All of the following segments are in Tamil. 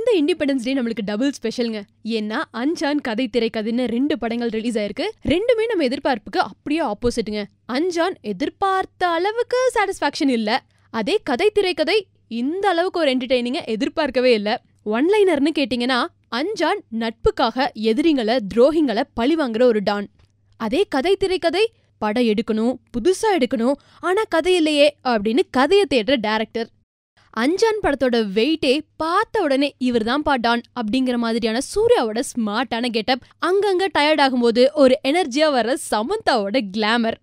இந்த இண்டிபெண்டன்ஸ் டே நம்மளுக்கு டபுள் ஸ்பெஷல்ங்க. ஏன்னா அஞ்சான் கதை திரைக்கதைன்னு 2 படங்கள் ரிலீஸ் ஆயிருக்கு. ரெண்டுமே நம்ம எதிர்பார்ப்புக்கு அப்படியே ஆப்போசிட்டுங்க. அஞ்சான் எதிர்பார்த்த அளவுக்கு சாட்டிஸ்பாக்சன் இல்ல. அதே கதை திரைக்கதை இந்த அளவுக்கு ஒரு என்டர்டெய்னிங்க எதிர்பார்க்கவே இல்ல. ஒன்லைனர்னு கேட்டீங்கன்னா, அஞ்சான் நட்புக்காக எதிரிங்களை துரோகிங்களை பழிவாங்குற ஒரு டான். அதே கதை திரைக்கதை படம் எடுக்கணும், புதுசா எடுக்கணும், ஆனா கதை இல்லையே அப்படின்னு கதையை தேடுற டைரக்டர். அஞ்சான் படத்தோட வெயிட்டே பார்த்த உடனே இவர் தான் டான் அப்படிங்கிற மாதிரியான சூர்யாவோட ஸ்மார்ட்டான கெட்டப், அங்கங்க டயர்ட் ஆகும்போது ஒரு எனர்ஜியா வர்ற சமந்தாவோட கிளாமர்,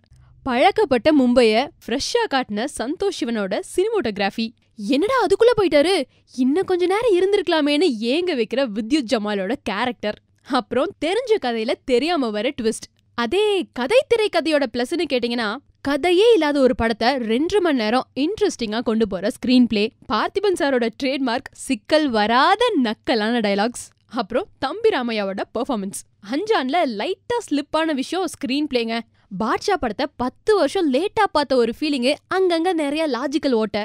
பழக்கப்பட்ட மும்பைய ஃப்ரெஷ்ஷா காட்டின சந்தோஷ் சிவனோட சினிமோட்டோகிராஃபி, என்னடா அதுக்குள்ள போயிட்டாரு, இன்னும் கொஞ்ச நேரம் இருந்திருக்கலாமேன்னு ஏங்க வைக்கிற வித்யுத் ஜமாலோட கேரக்டர், அப்புறம் தெரிஞ்ச கதையில தெரியாம வர ட்விஸ்ட். அதே கதை திரைக்கதையோட பிளஸ்ன்னு கேட்டீங்கன்னா, கதையே இல்லாத ஒரு படத்தை 2.5 மணி நேரம் இன்ட்ரெஸ்டிங்கா கொண்டு போற ஸ்கிரீன் பிளே, பார்த்திபன் சாரோட ட்ரேட்மார்க் சிக்கல் வராத நக்கலான டயலாக்ஸ், அப்புறம் தம்பி ராமையாவோட பெர்ஃபார்மன்ஸ். அஞ்சான்ல லைட்டா ஸ்லிப்பான விஷயம் ஸ்கிரீன் பிளேங்க. பாட்ஷா படத்தை 10 வருஷம் லேட்டா பார்த்த ஒரு ஃபீலிங்கு, அங்கங்க நிறைய லாஜிக்கல் ஓட்ட.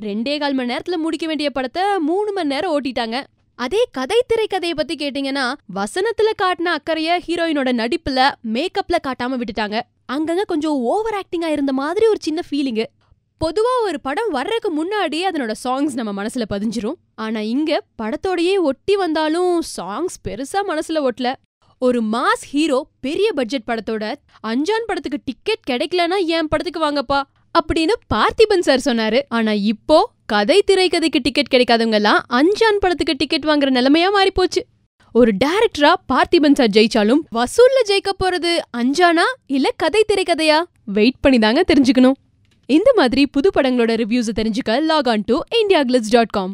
2.25 மணி நேரத்துல முடிக்க வேண்டிய படத்தை 3 மணி நேரம் ஓட்டிட்டாங்க. அதே கதை திரைக்கதையை பத்தி கேட்டீங்கன்னா, வசனத்துல காட்டின அக்கறைய ஹீரோயினோட நடிப்புல மேக்கப்ல காட்டாம விட்டுட்டாங்க. அங்கங்க கொஞ்சம் ஓவர் ஆக்டிங்கா இருந்த மாதிரி ஒரு சின்ன ஃபீலிங்கு. பொதுவா ஒரு படம் வர்றதுக்கு முன்னாடியே அதனோட சாங்ஸ் நம்ம மனசுல பதிஞ்சிரும். ஆனா இங்க படத்தோடயே ஒட்டி வந்தாலும் சாங்ஸ் பெருசா மனசுல ஒட்டல. ஒரு மாஸ் ஹீரோ பெரிய பட்ஜெட் படத்தோட அஞ்சான் படத்துக்கு டிக்கெட் கிடைக்கலனா என் படத்துக்கு வாங்கப்பா அப்படின்னு பார்த்திபன் சார் சொன்னாரு. ஆனா இப்போ கதை திரைக்கதைக்கு டிக்கெட் கிடைக்காதவங்க எல்லாம் அஞ்சான் படத்துக்கு டிக்கெட் வாங்குற நிலைமையா மாறி போச்சு. ஒரு டைரக்டரா பார்த்திபன் சார் ஜெயிச்சாலும் வசூல்ல ஜெயிக்க போறது அஞ்சானா இல்ல கதை திரைக்கதையா, வெயிட் பண்ணி தாங்க தெரிஞ்சுக்கணும். இந்த மாதிரி புது படங்களோட ரிவ்யூஸ் தெரிஞ்சுக்க லாக் ஆன் டு indiaglitz.com.